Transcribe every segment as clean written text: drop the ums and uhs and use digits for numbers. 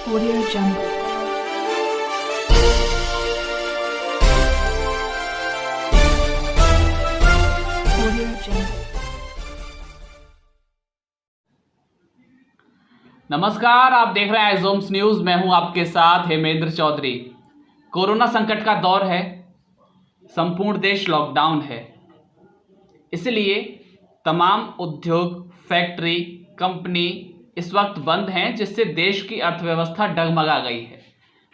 Audio Jungle. Audio Jungle. नमस्कार, आप देख रहे हैं एजोम्स न्यूज। मैं हूं आपके साथ हेमेंद्र चौधरी। कोरोना संकट का दौर है, संपूर्ण देश लॉकडाउन है, इसलिए तमाम उद्योग, फैक्ट्री, कंपनी इस वक्त बंद हैं, जिससे देश की अर्थव्यवस्था डगमगा गई है।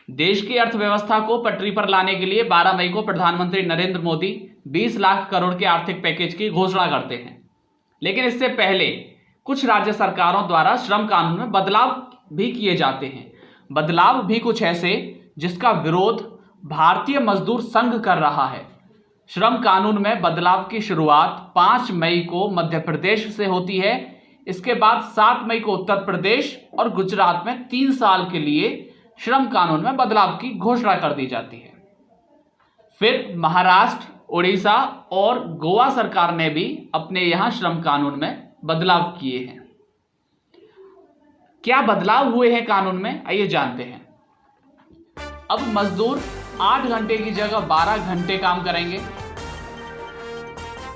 देश की अर्थव्यवस्था को पटरी पर लाने के लिए 12 मई को प्रधानमंत्री नरेंद्र मोदी 20 लाख करोड़ के आर्थिक पैकेज की घोषणा करते हैं। लेकिन इससे पहले कुछ राज्य सरकारों द्वारा श्रम कानून में बदलाव भी किए जाते हैं। बदलाव भी कुछ ऐसे जिसका विरोध भारतीय मजदूर संघ कर रहा है। श्रम कानून में बदलाव की शुरुआत 5 मई को मध्य प्रदेश से होती है। इसके बाद 7 मई को उत्तर प्रदेश और गुजरात में 3 साल के लिए श्रम कानून में बदलाव की घोषणा कर दी जाती है। फिर महाराष्ट्र, उड़ीसा और गोवा सरकार ने भी अपने यहाँ श्रम कानून में बदलाव किए हैं। क्या बदलाव हुए हैं कानून में, आइए जानते हैं। अब मजदूर 8 घंटे की जगह 12 घंटे काम करेंगे।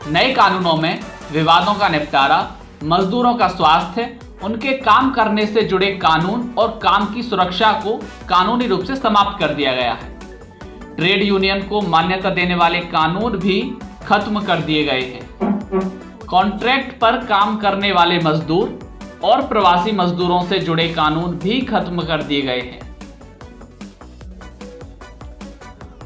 नए कानूनों में विवादों का निपटारा, मजदूरों का स्वास्थ्य, उनके काम करने से जुड़े कानून और काम की सुरक्षा को कानूनी रूप से समाप्त कर दिया गया है। ट्रेड यूनियन को मान्यता देने वाले कानून भी खत्म कर दिए गए हैं। कॉन्ट्रैक्ट पर काम करने वाले मजदूर और प्रवासी मजदूरों से जुड़े कानून भी खत्म कर दिए गए हैं।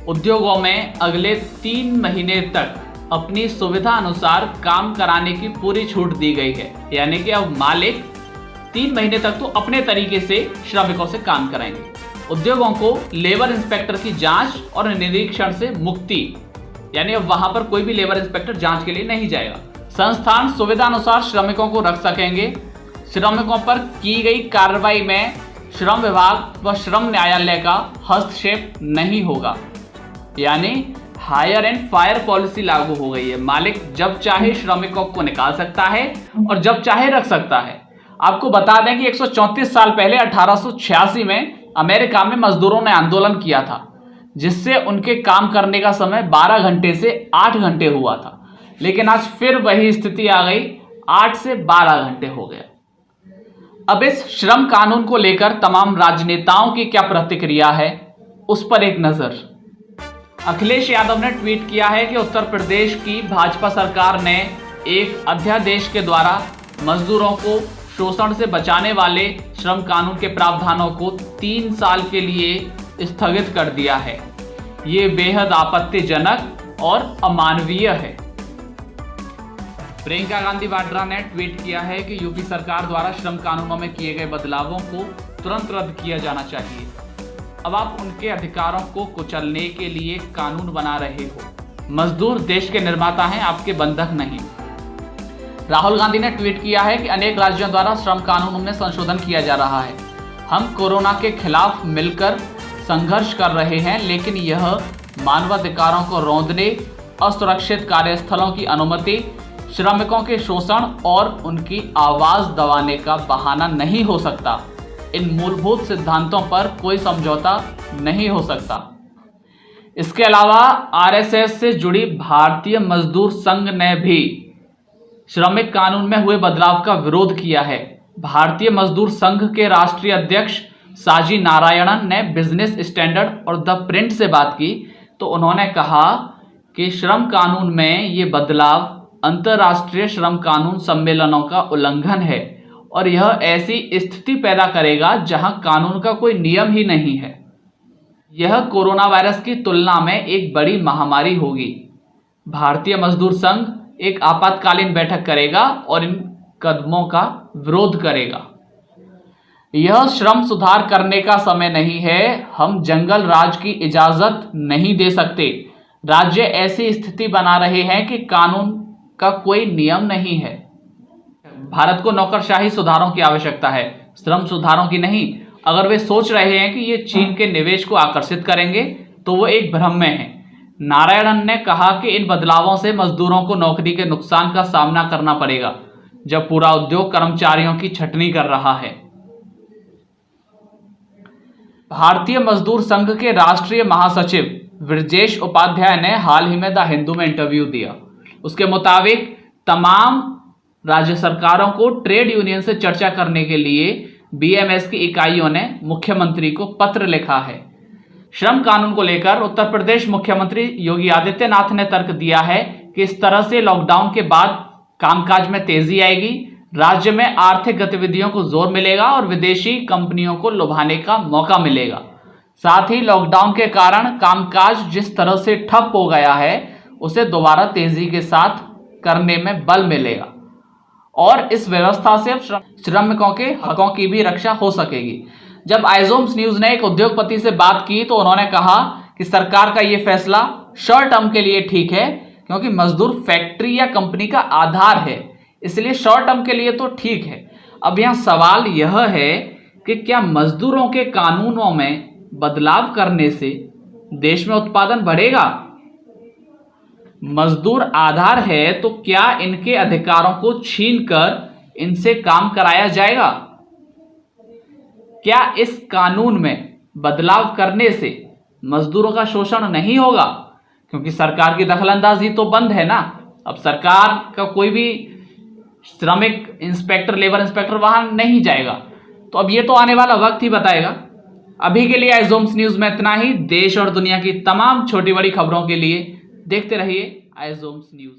उद्योगों में अगले 3 महीने तक अपनी सुविधा अनुसार काम कराने की पूरी छूट दी गई है। यानी कि अब मालिक 3 महीने तक तो अपने तरीके से श्रमिकों से काम कराएंगे। उद्योगों को लेबर इंस्पेक्टर की जांच और निरीक्षण से मुक्ति, यानी अब वहां पर कोई भी लेबर इंस्पेक्टर जांच के लिए नहीं जाएगा। संस्थान सुविधा अनुसार श्रमिकों को रख सकेंगे। श्रमिकों पर की गई कार्रवाई में श्रम विभाग व श्रम न्यायालय का हस्तक्षेप नहीं होगा। यानी हायर एंड फायर पॉलिसी लागू हो गई है। मालिक जब चाहे श्रमिकों को निकाल सकता है और जब चाहे रख सकता है। आपको बता दें कि 134 साल पहले 1886 में अमेरिका में मजदूरों ने आंदोलन किया था, जिससे उनके काम करने का समय 12 घंटे से 8 घंटे हुआ था। लेकिन आज फिर वही स्थिति आ गई, 8 से 12 घंटे हो गया। अब इस श्रम कानून को लेकर तमाम राजनेताओं की क्या प्रतिक्रिया है, उस पर एक नजर। अखिलेश यादव ने ट्वीट किया है कि उत्तर प्रदेश की भाजपा सरकार ने एक अध्यादेश के द्वारा मजदूरों को शोषण से बचाने वाले श्रम कानून के प्रावधानों को 3 साल के लिए स्थगित कर दिया है। ये बेहद आपत्तिजनक और अमानवीय है। प्रियंका गांधी वाड्रा ने ट्वीट किया है कि यूपी सरकार द्वारा श्रम कानूनों में किए गए बदलावों को तुरंत रद्द किया जाना चाहिए। अब आप उनके अधिकारों को कुचलने के लिए कानून बना रहे हो। मजदूर देश के निर्माता हैं, आपके बंधक नहीं। राहुल गांधी ने ट्वीट किया है कि अनेक राज्यों द्वारा श्रम कानूनों में संशोधन किया जा रहा है। हम कोरोना के खिलाफ मिलकर संघर्ष कर रहे हैं, लेकिन यह मानवाधिकारों को रौंदने, असुरक्षित कार्यस्थलों की अनुमति, श्रमिकों के शोषण और उनकी आवाज दबाने का बहाना नहीं हो सकता। इन मूलभूत सिद्धांतों पर कोई समझौता नहीं हो सकता। इसके अलावा आरएसएस से जुड़ी भारतीय मजदूर संघ ने भी श्रमिक कानून में हुए बदलाव का विरोध किया है। भारतीय मजदूर संघ के राष्ट्रीय अध्यक्ष साजी नारायणन ने बिजनेस स्टैंडर्ड और द प्रिंट से बात की, तो उन्होंने कहा कि श्रम कानून में ये बदलाव अंतर्राष्ट्रीय श्रम कानून सम्मेलनों का उल्लंघन है और यह ऐसी स्थिति पैदा करेगा जहां कानून का कोई नियम ही नहीं है। यह कोरोना वायरस की तुलना में एक बड़ी महामारी होगी। भारतीय मजदूर संघ एक आपातकालीन बैठक करेगा और इन कदमों का विरोध करेगा। यह श्रम सुधार करने का समय नहीं है। हम जंगल राज की इजाजत नहीं दे सकते। राज्य ऐसी स्थिति बना रहे हैं कि कानून का कोई नियम नहीं है। भारत को नौकरशाही सुधारों की आवश्यकता है, श्रम सुधारों की नहीं। अगर वे सोच रहे हैं कि ये चीन के निवेश को आकर्षित करेंगे तो वो एक भ्रम में है। नारायणन ने कहा कि इन बदलावों से मजदूरों को नौकरी के नुकसान का सामना करना पड़ेगा, जब पूरा उद्योग कर्मचारियों की छटनी कर रहा है। भारतीय मजदूर संघ के राष्ट्रीय महासचिव ब्रजेश उपाध्याय ने हाल ही में द हिंदू में इंटरव्यू दिया। उसके मुताबिक तमाम राज्य सरकारों को ट्रेड यूनियन से चर्चा करने के लिए बीएमएस की इकाइयों ने मुख्यमंत्री को पत्र लिखा है। श्रम कानून को लेकर उत्तर प्रदेश मुख्यमंत्री योगी आदित्यनाथ ने तर्क दिया है कि इस तरह से लॉकडाउन के बाद कामकाज में तेजी आएगी, राज्य में आर्थिक गतिविधियों को जोर मिलेगा और विदेशी कंपनियों को लुभाने का मौका मिलेगा। साथ ही लॉकडाउन के कारण कामकाज जिस तरह से ठप हो गया है उसे दोबारा तेजी के साथ करने में बल मिलेगा और इस व्यवस्था से श्रमिकों के हकों की भी रक्षा हो सकेगी। जब आइजोम्स न्यूज ने एक उद्योगपति से बात की तो उन्होंने कहा कि सरकार का यह फैसला शॉर्ट टर्म के लिए ठीक है, क्योंकि मजदूर फैक्ट्री या कंपनी का आधार है, इसलिए शॉर्ट टर्म के लिए तो ठीक है। अब यहाँ सवाल यह है कि क्या मजदूरों के कानूनों में बदलाव करने से देश में उत्पादन बढ़ेगा? मजदूर आधार है तो क्या इनके अधिकारों को छीनकर इनसे काम कराया जाएगा? क्या इस कानून में बदलाव करने से मजदूरों का शोषण नहीं होगा? क्योंकि सरकार की दखलंदाजी तो बंद है ना। अब सरकार का कोई भी श्रमिक इंस्पेक्टर, लेबर इंस्पेक्टर वहां नहीं जाएगा। तो अब ये तो आने वाला वक्त ही बताएगा। अभी के लिए आइजोम्स न्यूज में इतना ही। देश और दुनिया की तमाम छोटी बड़ी खबरों के लिए देखते रहिए आइजोम्स न्यूज।